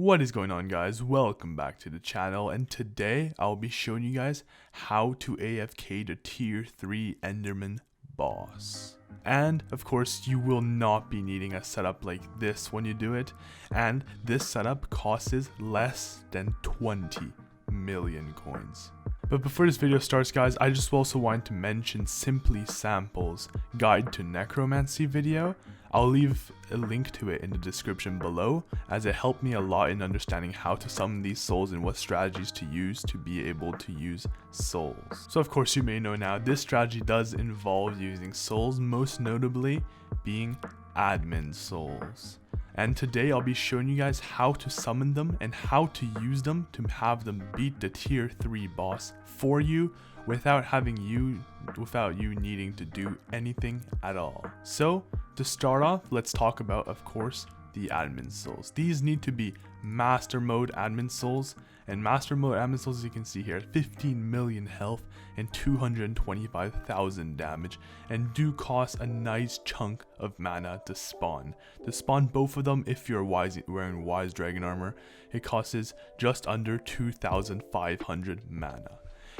What is going on, guys? Welcome back to the channel, and today I'll be showing you guys how to AFK the tier 3 Enderman boss. And of course you will not be needing a setup like this when you do it, and this setup costs less than 20 million coins. But before this video starts, guys, I just also want to mention SimplySample's guide to Necromancy video. I'll leave a link to it in the description below, as it helped me a lot in understanding how to summon these souls and what strategies to use to be able to use souls. So of course you may know now, this strategy does involve using souls, most notably being admin souls. And today I'll be showing you guys how to summon them and how to use them to have them beat the tier 3 boss for you without you needing to do anything at all. So to start off, let's talk about, of course, the admin souls. These need to be master mode admin souls, and master mode admin souls, as you can see here, 15 million health and 225,000 damage, and do cost a nice chunk of mana to spawn. To spawn both of them, if you're wearing wise dragon armor, it costs just under 2,500 mana.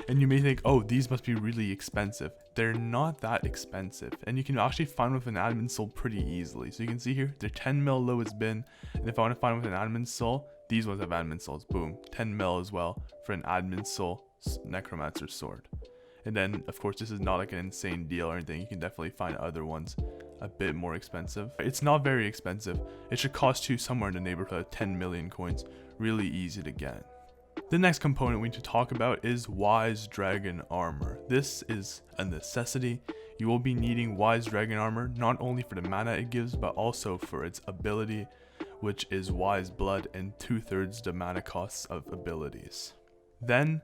And you may think, oh, these must be really expensive. They're not that expensive, and you can actually find with an admin soul pretty easily. So you can see here, they're 10 mil lowest bin, and if I want to find with an admin soul, these ones have admin souls, boom, 10 mil as well for an admin soul necromancer sword. And then of course this is not like an insane deal or anything, you can definitely find other ones a bit more expensive. It's not very expensive, it should cost you somewhere in the neighborhood of 10 million coins, really easy to get. The next component we need to talk about is Wise Dragon Armor. This is a necessity. You will be needing Wise Dragon Armor not only for the mana it gives, but also for its ability, which is Wise Blood and 2/3 the mana costs of abilities. Then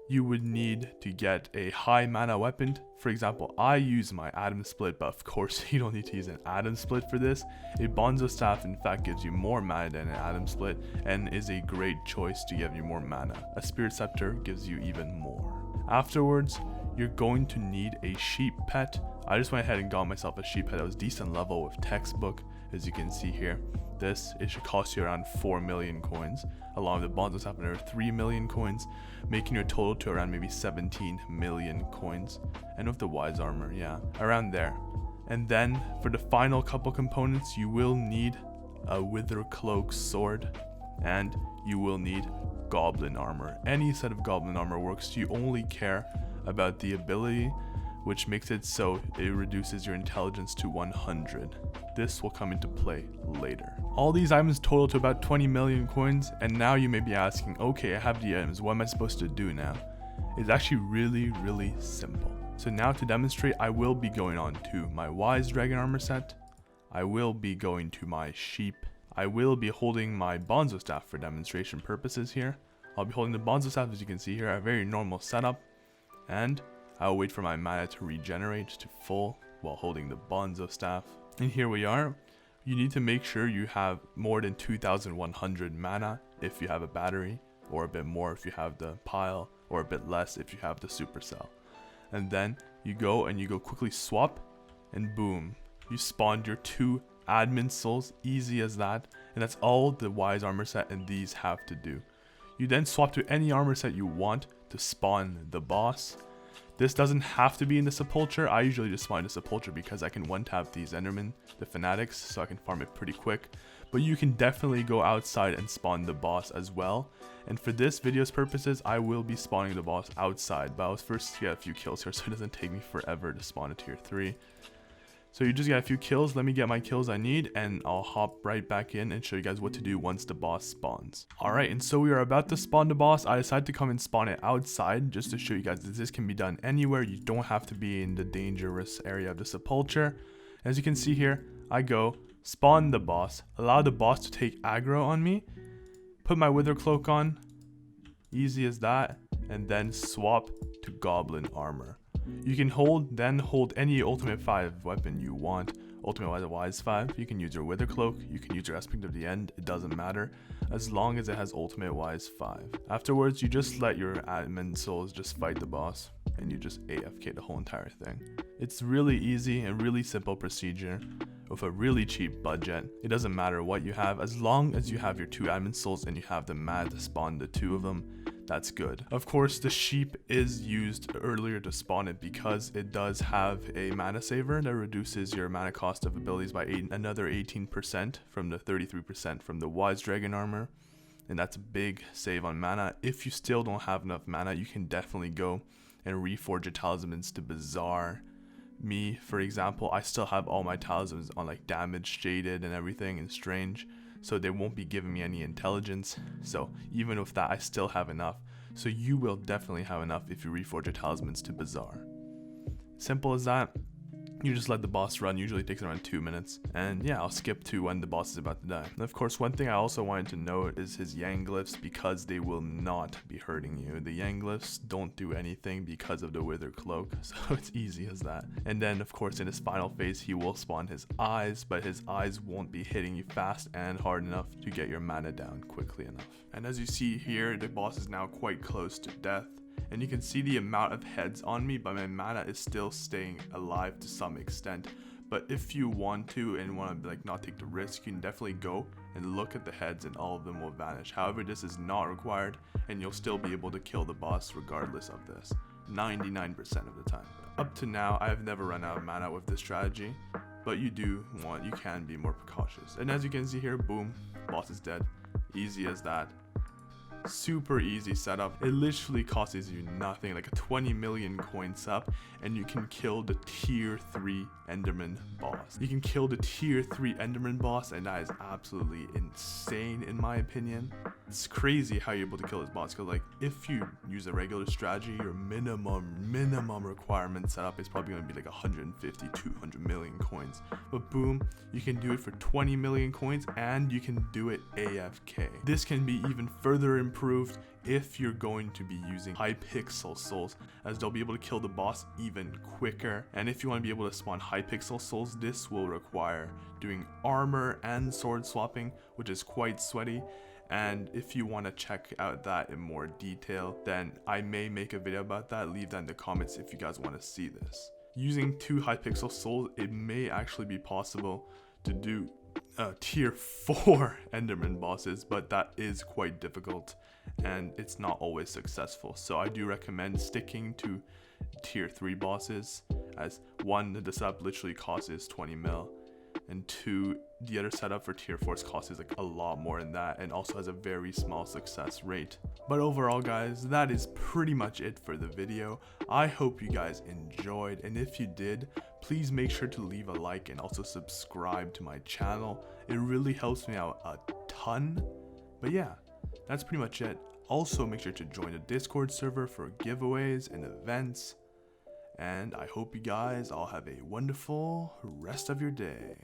you would need to get a high mana weapon. For example, I use my Atom Split, but of course you don't need to use an Atom Split for this. A Bonzo Staff in fact gives you more mana than an Atom Split and is a great choice to give you more mana. A Spirit Scepter gives you even more. Afterwards, you're going to need a sheep pet. I just went ahead and got myself a sheep pet that was decent level with textbook, as you can see here. It should cost you around 4 million coins, along with the Bonzo Staff another 3 million coins, making your total to around maybe 17 million coins. And with the Wise Armor, yeah, around there. And then for the final couple components, you will need a Wither Cloak sword, and you will need Goblin Armor. Any set of Goblin Armor works. You only care about the ability, which makes it so it reduces your intelligence to 100. This will come into play later. All these items total to about 20 million coins, and now you may be asking, okay, I have the items, what am I supposed to do now? It's actually really simple. So now to demonstrate, I will be going on to my Wise Dragon Armor set, I will be going to my sheep, I will be holding my Bonzo Staff for demonstration purposes here. I'll be holding the Bonzo Staff, as you can see here, a very normal setup, and I'll wait for my mana to regenerate to full while holding the Bonzo Staff. And here we are. You need to make sure you have more than 2,100 mana if you have a battery, or a bit more if you have the pile, or a bit less if you have the supercell. And then you go quickly swap, and boom, you spawned your 2 admin souls, easy as that. And that's all the Wise Armor set and these have to do. You then swap to any armor set you want to spawn the boss. This doesn't have to be in the Sepulture. I usually just spawn the Sepulture because I can one-tap these Endermen, the Fanatics, so I can farm it pretty quick. But you can definitely go outside and spawn the boss as well. And for this video's purposes, I will be spawning the boss outside, but I'll first get a few kills here so it doesn't take me forever to spawn a tier 3. So you just get a few kills. Let me get my kills I need, and I'll hop right back in and show you guys what to do once the boss spawns. Alright, and so we are about to spawn the boss. I decided to come and spawn it outside just to show you guys that this can be done anywhere. You don't have to be in the dangerous area of the Sepulture. As you can see here, I go, spawn the boss, allow the boss to take aggro on me, put my Wither Cloak on, easy as that, and then swap to Goblin Armor. You can then hold any Ultimate 5 weapon you want. Ultimate Wise 5, you can use your Wither Cloak, you can use your Aspect of the End, it doesn't matter, as long as it has Ultimate Wise 5. Afterwards, you just let your admin souls just fight the boss, and you just AFK the whole entire thing. It's really easy and really simple procedure. with a really cheap budget. It doesn't matter what you have, as long as you have your 2 admin souls and you have the mana to spawn the 2 of them, that's good. Of course, the sheep is used earlier to spawn it because it does have a mana saver that reduces your mana cost of abilities by another 18% from the 33% from the wise dragon armor, and that's a big save on mana. If you still don't have enough mana, you can definitely go and reforge your talismans to Bazaar. Me, for example, I still have all my talismans on like damage, shaded, and everything, and strange, so they won't be giving me any intelligence. So even with that, I still have enough. So you will definitely have enough if you reforge your talismans to Bazaar. Simple as that. You just let the boss run, usually takes around 2 minutes. And yeah, I'll skip to when the boss is about to die. And of course, one thing I also wanted to note is his Yang glyphs, because they will not be hurting you. The Yang glyphs don't do anything because of the Wither Cloak, so it's easy as that. And then of course in his final phase, he will spawn his eyes, but his eyes won't be hitting you fast and hard enough to get your mana down quickly enough. And as you see here, the boss is now quite close to death. And you can see the amount of heads on me, but my mana is still staying alive to some extent. But if you want to and want to like not take the risk, you can definitely go and look at the heads and all of them will vanish. However, this is not required and you'll still be able to kill the boss regardless of this, 99% of the time. Up to now, I have never run out of mana with this strategy, but you can be more precautious. And as you can see here, boom, boss is dead. Easy as that. Super easy setup. It literally costs you nothing, like a 20 million coin sub, and you can kill the tier 3 Enderman boss. You can kill the tier 3 Enderman boss, and that is absolutely insane in my opinion. It's crazy how you're able to kill this boss, because like if you use a regular strategy, your minimum requirement setup is probably going to be like 150 200 million coins, but boom, you can do it for 20 million coins and you can do it AFK. This can be even further improved if you're going to be using Hypixel souls, as they'll be able to kill the boss even quicker. And if you want to be able to spawn Hypixel souls, this will require doing armor and sword swapping, which is quite sweaty. And if you want to check out that in more detail, then I may make a video about that. Leave that in the comments if you guys want to see this. Using 2 Hypixel souls, it may actually be possible to do tier 4 Enderman bosses, but that is quite difficult and it's not always successful. So I do recommend sticking to tier 3 bosses, as 1, the setup literally costs 20 mil, and 2, the other setup for tier 4's cost is like a lot more than that, and also has a very small success rate. But overall guys, that is pretty much it for the video. I hope you guys enjoyed, and if you did, please make sure to leave a like and also subscribe to my channel. It really helps me out a ton. But yeah, that's pretty much it. Also make sure to join the Discord server for giveaways and events. And I hope you guys all have a wonderful rest of your day.